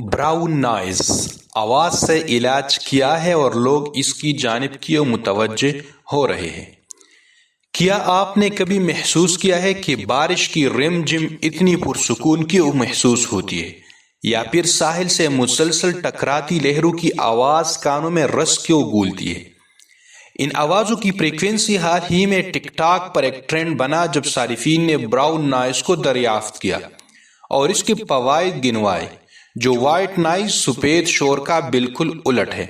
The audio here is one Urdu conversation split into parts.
براؤن نائز آواز سے علاج کیا ہے اور لوگ اس کی جانب کیوں متوجہ ہو رہے ہیں؟ کیا آپ نے کبھی محسوس کیا ہے کہ بارش کی رم جم اتنی پرسکون کیوں محسوس ہوتی ہے؟ یا پھر ساحل سے مسلسل ٹکراتی لہروں کی آواز کانوں میں رس کیوں گونجتی ہے؟ ان آوازوں کی فریکوینسی حال ہی میں ٹک ٹاک پر ایک ٹرینڈ بنا جب صارفین نے براؤن نائز کو دریافت کیا اور اس کے فوائد گنوائے، جو وائٹ نائز سفید شور کا بالکل الٹ ہے۔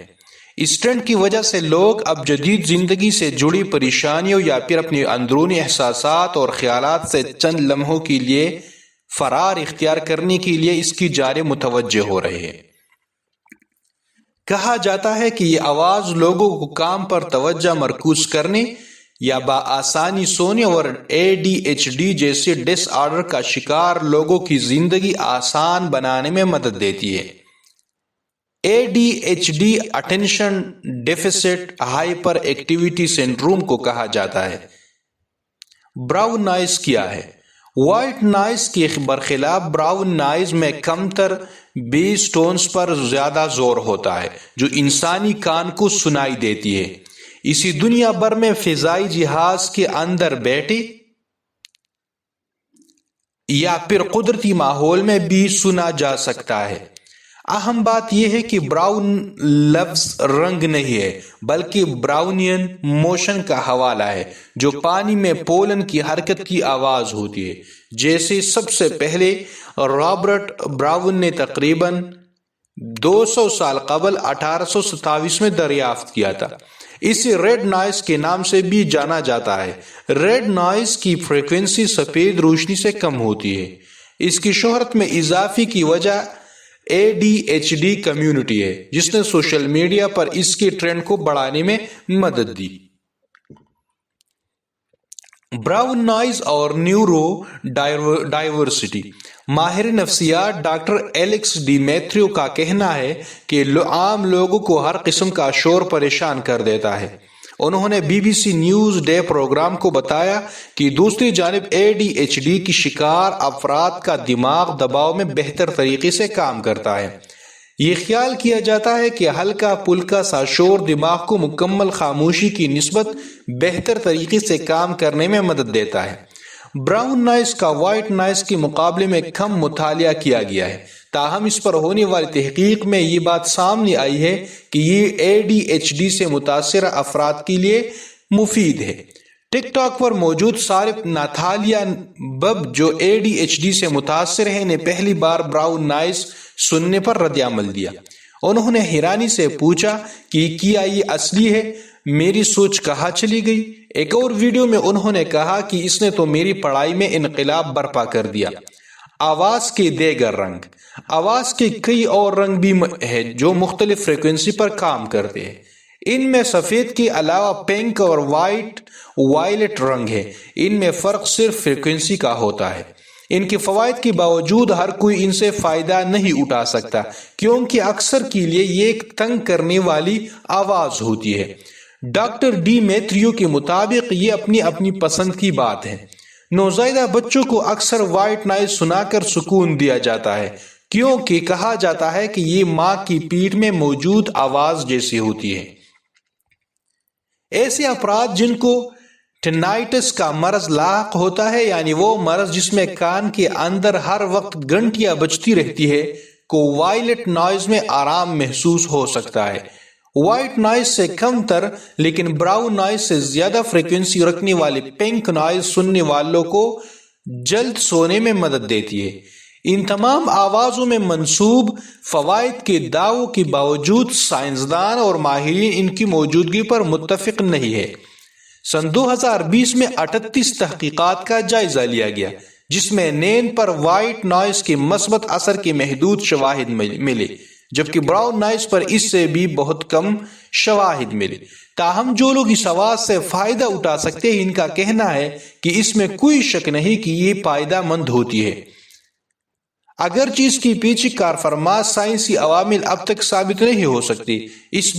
اس ٹرینڈ کی وجہ سے لوگ اب جدید زندگی سے جڑی پریشانیوں یا پھر اپنے اندرونی احساسات اور خیالات سے چند لمحوں کے لیے فرار اختیار کرنے کے لیے اس کی جانب متوجہ ہو رہے ہیں۔ کہا جاتا ہے کہ یہ آواز لوگوں کو کام پر توجہ مرکوز کرنے یا بآسانی سونے اور ADHD جیسے ڈس آرڈر کا شکار لوگوں کی زندگی آسان بنانے میں مدد دیتی ہے۔ ADHD attention deficit hyper activity syndrome کو کہا جاتا ہے۔ براؤن نائز کیا ہے؟ وائٹ نائز کے برخلاف براؤن نائز میں کم تر بیس ٹونز پر زیادہ زور ہوتا ہے جو انسانی کان کو سنائی دیتی ہے۔ اسی دنیا بھر میں فضائی جہاز کے اندر بیٹھے یا پھر قدرتی ماحول میں بھی سنا جا سکتا ہے۔ اہم بات یہ ہے کہ براؤن لفظ رنگ نہیں ہے بلکہ براؤنین موشن کا حوالہ ہے، جو پانی میں پولن کی حرکت کی آواز ہوتی ہے، جیسے سب سے پہلے رابرٹ براؤن نے تقریباً 200 سال قبل 1827 میں دریافت کیا تھا۔ اسے ریڈ نائز کے نام سے بھی جانا جاتا ہے۔ ریڈ نائز کی فریکوینسی سفید روشنی سے کم ہوتی ہے۔ اس کی شہرت میں اضافے کی وجہ ADHD کمیونٹی ہے، جس نے سوشل میڈیا پر اس کے ٹرینڈ کو بڑھانے میں مدد دی۔ براؤن نائز اور نیورو ڈائیورسٹی۔ ماہر نفسیات ڈاکٹر ایلیکس ڈی میتھریو کا کہنا ہے کہ عام لوگوں کو ہر قسم کا شور پریشان کر دیتا ہے۔ انہوں نے BBC نیوز ڈے پروگرام کو بتایا کہ دوسری جانب ADHD کی شکار افراد کا دماغ دباؤ میں بہتر طریقے سے کام کرتا ہے۔ یہ خیال کیا جاتا ہے کہ ہلکا پھلکا سا شور دماغ کو مکمل خاموشی کی نسبت بہتر طریقے سے کام کرنے میں مدد دیتا ہے۔ براؤن نائز کا وائٹ نائز کے مقابلے میں کم مطالعہ کیا گیا ہے، تاہم اس پر ہونے والی تحقیق میں یہ بات سامنے آئی ہے کہ یہ ADHD سے متاثرہ افراد کے لیے مفید ہے۔ ٹک ٹاک پر موجود صارف ناتالیا بب، جو ADHD سے متاثر ہے، نے پہلی بار براؤن نائز سننے پر رد عمل دیا۔ انہوں نے حیرانی سے پوچھا کہ کیا یہ اصلی ہے؟ میری سوچ کہاں چلی گئی؟ ایک اور ویڈیو میں انہوں نے کہا کہ اس نے تو میری پڑھائی میں انقلاب برپا کر دیا۔ آواز کے دیگر رنگ۔ آواز کے کئی اور رنگ بھی ہیں جو مختلف فریکوینسی پر کام کرتے ہیں۔ ان میں سفید کے علاوہ پنک اور وائلٹ رنگ ہے۔ ان میں فرق صرف فریکوینسی کا ہوتا ہے۔ ان کے فوائد کے باوجود ہر کوئی ان سے فائدہ نہیں اٹھا سکتا، کیونکہ اکثر کے لیے یہ ایک تنگ کرنے والی آواز ہوتی ہے۔ ڈاکٹر ڈی میتھریو کے مطابق یہ اپنی پسند کی بات ہے۔ نوزائیدہ بچوں کو اکثر وائٹ نائز سنا کر سکون دیا جاتا ہے، کیونکہ کہا جاتا ہے کہ یہ ماں کی پیٹھ میں موجود آواز جیسی ہوتی ہے۔ ایسے افراد جن کو ٹینائٹس کا مرض لاحق ہوتا ہے، یعنی وہ مرض جس میں کان کے اندر ہر وقت گھنٹیاں بجتی رہتی ہے، کو وائلٹ نائز میں آرام محسوس ہو سکتا ہے۔ وائٹ نائز سے کم تر لیکن براؤن نائز سے زیادہ فریکوینسی رکھنے والی پنک نائز سننے والوں کو جلد سونے میں مدد دیتی ہے۔ ان تمام آوازوں میں منسوب فوائد کے دعووں کے باوجود سائنسدان اور ماہرین ان کی موجودگی پر متفق نہیں ہے۔ سن 2020 میں 38 تحقیقات کا جائزہ لیا گیا، جس میں نیند پر وائٹ نائز کے مثبت اثر کے محدود شواہد ملے، جبکہ براؤن نائز پر اس سے بھی بہت کم شواہد ملے۔ تاہم جو لوگ اس آواز سے فائدہ اٹھا سکتے ہیں، ان کا کہنا ہے کہ اس میں کوئی شک نہیں کہ یہ فائدہ مند ہوتی ہے، اگرچہ اس کی پیچھے کارفرما سائنسی عوامل اب تک ثابت نہیں ہو سکتے۔ اس